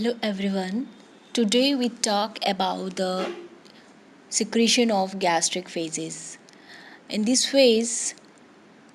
Hello everyone. Today we talk about the secretion of gastric phases. In this phase,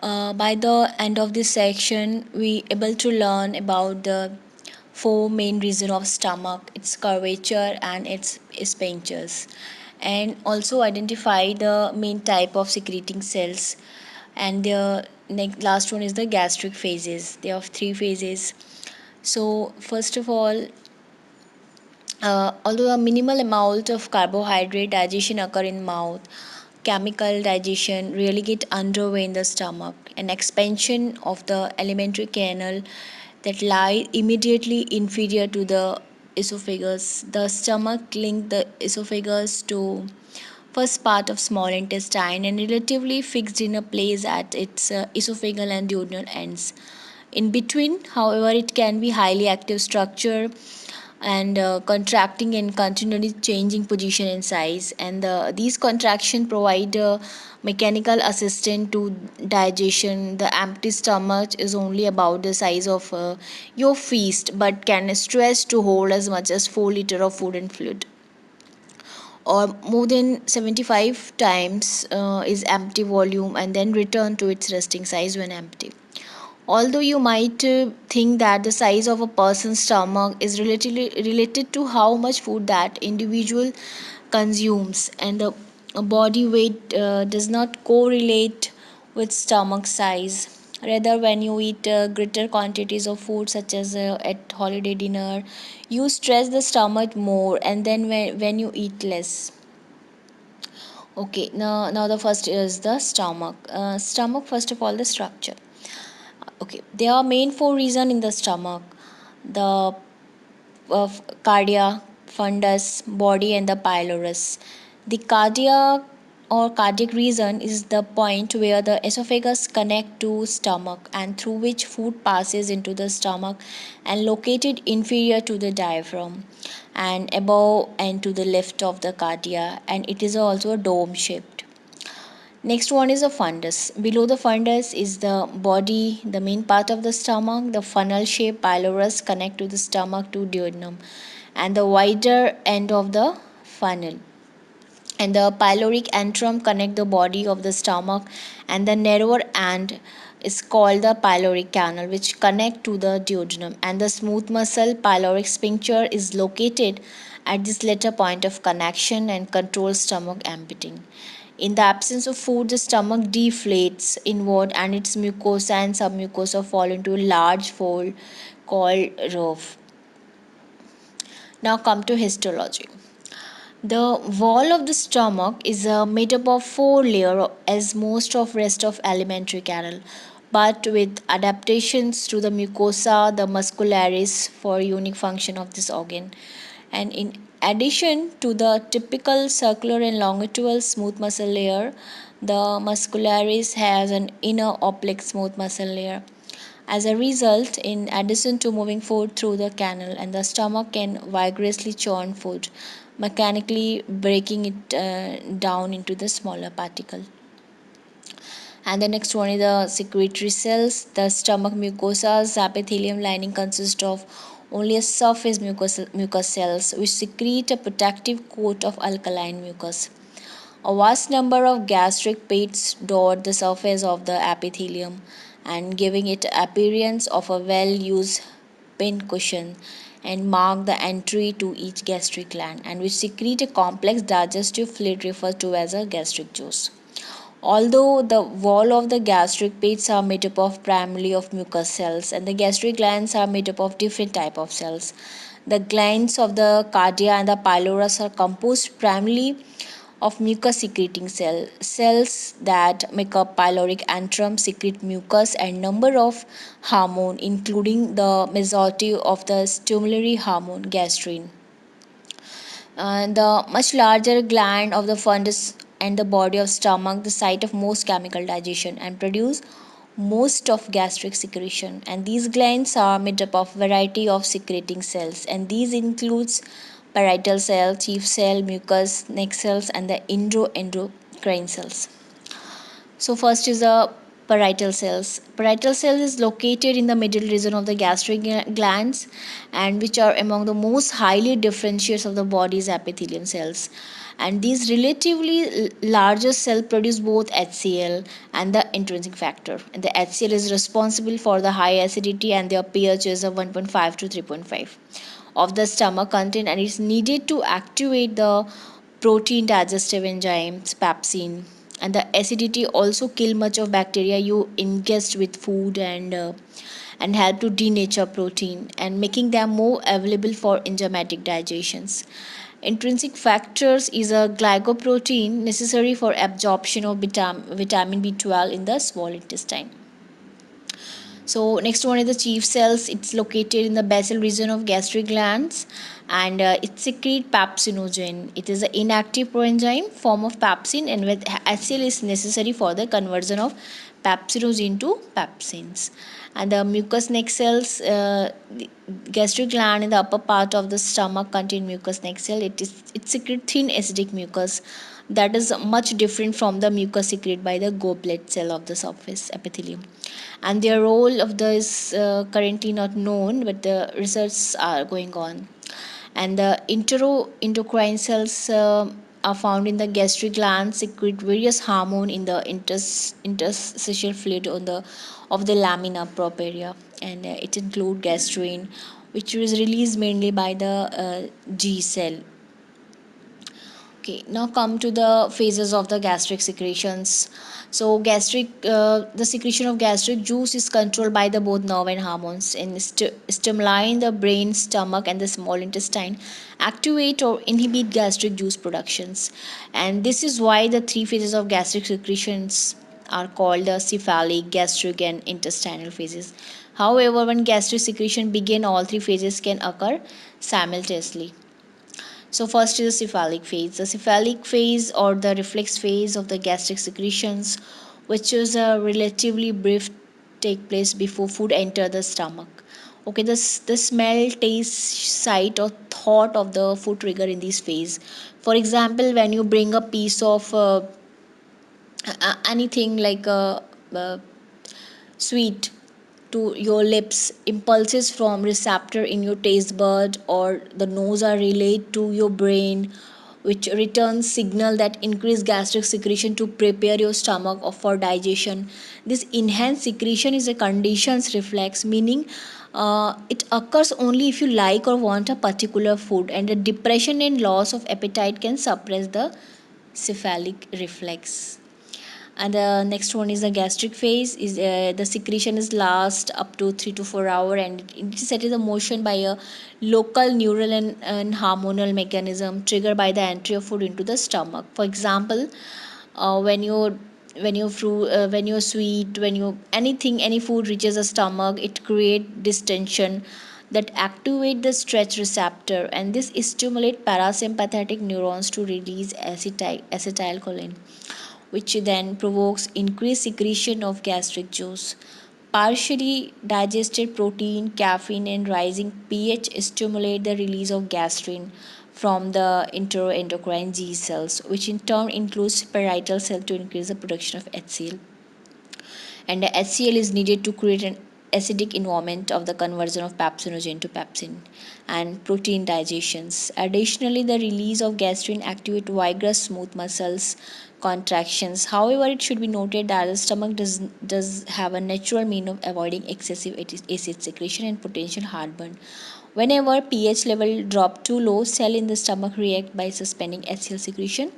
by the end of this section, we able to learn about the four main reason of stomach, its curvature and its sphincters, and also identify the main type of secreting cells. And the next last one is the gastric phases. They have three phases. So first of all, although a minimal amount of carbohydrate digestion occur in mouth, chemical digestion really get underway in the stomach. An expansion of the alimentary canal that lie immediately inferior to the esophagus. The stomach link the esophagus to first part of small intestine and relatively fixed in a place at its esophageal and duodenal ends. In between, however, it can be highly active structure and contracting and continually changing position and size, and these contractions provide mechanical assistance to digestion. The empty stomach is only about the size of your fist but can stretch to hold as much as 4 liters of food and fluid, or more than 75 times is empty volume and then return to its resting size when empty. Although you might think that the size of a person's stomach is relatively related to how much food that individual consumes, and the body weight does not correlate with stomach size. Rather, when you eat greater quantities of food, such as at holiday dinner, you stress the stomach more, and then when you eat less. Okay, now the first is the stomach. Stomach, first of all, the structure. Okay, there are main four reasons in the stomach: the cardia, fundus, body, and the pylorus. The cardiac or cardiac region is the point where the esophagus connect to stomach and through which food passes into the stomach, and located inferior to the diaphragm and above and to the left of the cardia, and it is also dome shaped. Next one is a fundus. Below the fundus is the body, the main part of the stomach. The funnel shaped pylorus connect to the stomach to duodenum and the wider end of the funnel. And the pyloric antrum connect the body of the stomach, and the narrower end is called the pyloric canal, which connect to the duodenum, and the smooth muscle pyloric sphincter is located at this latter point of connection and controls stomach emptying. In the absence of food, the stomach deflates inward and its mucosa and submucosa fall into a large fold called roof. Now come to histology. The wall of the stomach is made up of four layers as most of rest of alimentary canal, but with adaptations to the mucosa, the muscularis for unique function of this organ. And in addition to the typical circular and longitudinal smooth muscle layer, the muscularis has an inner oblique smooth muscle layer. As a result, in addition to moving food through the canal, and the stomach can vigorously churn food, mechanically breaking it down into the smaller particle. And the next one is the secretory cells. The stomach mucosa's epithelium lining consists of only a surface mucous cells which secrete a protective coat of alkaline mucus. A vast number of gastric pits dot the surface of the epithelium and giving it appearance of a well-used pincushion, and mark the entry to each gastric gland, and which secrete a complex digestive fluid referred to as a gastric juice. Although the wall of the gastric pits are made up of primarily of mucous cells, and the gastric glands are made up of different type of cells, the glands of the cardia and the pylorus are composed primarily of mucus secreting cells that make up pyloric antrum secrete mucus and number of hormone, including the majority of the stimulatory hormone gastrin. The much larger gland of the fundus and the body of stomach, the site of most chemical digestion, and produce most of gastric secretion. And these glands are made up of variety of secreting cells, and these includes parietal cell, chief cell, mucus, neck cells, and the endocrine cells. So first is the Parietal cells. Parietal cells is located in the middle region of the gastric glands, and which are among the most highly differentiates of the body's epithelial cells. And these relatively larger cells produce both HCl and the intrinsic factor. And the HCl is responsible for the high acidity and their pH is of 1.5 to 3.5 of the stomach content, and it's needed to activate the protein digestive enzymes pepsin. And the acidity also kill much of bacteria you ingest with food, and help to denature protein and making them more available for enzymatic digestions. Intrinsic factors is a glycoprotein necessary for absorption of vitamin B12 in the small intestine. So next one is the chief cells. It's located in the basal region of gastric glands, and it secretes pepsinogen. It is an inactive proenzyme form of pepsin, and with HCl is necessary for the conversion of pepsinogen to pepsins. And the mucous neck cells, the gastric gland in the upper part of the stomach contain mucous neck cell. It secretes thin acidic mucus that is much different from the mucus secreted by the goblet cell of the surface epithelium, and their role of the is currently not known, but the research are going on. And the enteroendocrine cells are found in the gastric gland, secrete various hormone in the interstitial fluid on the of the lamina propria, and it include gastrin, which is released mainly by the G cell. Okay, now come to the phases of the gastric secretions. So, the secretion of gastric juice is controlled by the both nerve and hormones, and stimuli in the brain, stomach, and the small intestine activate or inhibit gastric juice productions. And this is why the three phases of gastric secretions are called the cephalic, gastric, and intestinal phases. However, when gastric secretion begin, all three phases can occur simultaneously. So first is the cephalic phase. The cephalic phase or the reflex phase of the gastric secretions, which is a relatively brief take place before food enter the stomach. Okay, the smell, taste, sight, or thought of the food trigger in this phase. For example, when you bring a piece of anything like a sweet to your lips, impulses from receptor in your taste bud or the nose are relayed to your brain, which returns signal that increase gastric secretion to prepare your stomach for digestion. This enhanced secretion is a conditions reflex, meaning it occurs only if you like or want a particular food, and the depression and loss of appetite can suppress the cephalic reflex. And the next one is the gastric phase is the secretion is last up to 3 to 4 hour, and it is set in the motion by a local neural and hormonal mechanism triggered by the entry of food into the stomach. For example, when you're sweet, when you anything any food reaches the stomach, it create distension that activate the stretch receptor, and this stimulate parasympathetic neurons to release acetylcholine, which then provokes increased secretion of gastric juice. Partially digested protein, caffeine, and rising pH stimulate the release of gastrin from the enteroendocrine G cells, which in turn includes parietal cell to increase the production of HCl. And the HCl is needed to create an acidic environment of the conversion of pepsinogen to pepsin and protein digestions. Additionally, the release of gastrin activate vigorous smooth muscles contractions. However, it should be noted that the stomach does have a natural mean of avoiding excessive acid secretion and potential heartburn. Whenever pH level drop too low, cell in the stomach react by suspending HCl secretion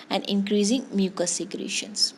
and increasing mucus secretions.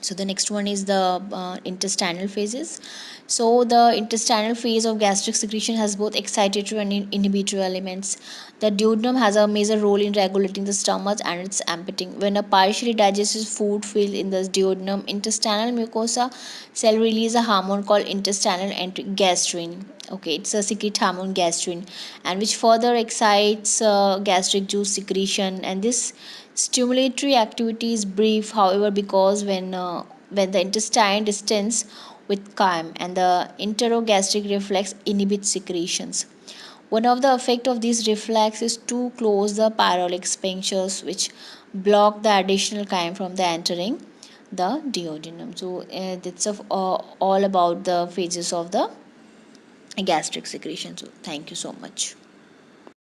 So the next one is the intestinal phases. So the intestinal phase of gastric secretion has both excitatory and inhibitory elements. The duodenum has a major role in regulating the stomach and its emptying. When a partially digested food fills in the duodenum, intestinal mucosa cell release a hormone called intestinal gastrin. Okay, it's a secret hormone gastrin, and which further excites gastric juice secretion. And this stimulatory activity is brief, however, because when the intestine distends with chyme and the enterogastric reflex inhibits secretions. One of the effect of this reflex is to close the pyrolic sphincters, which block the additional chyme from the entering the duodenum. So that's all about the phases of the gastric secretion. So thank you so much.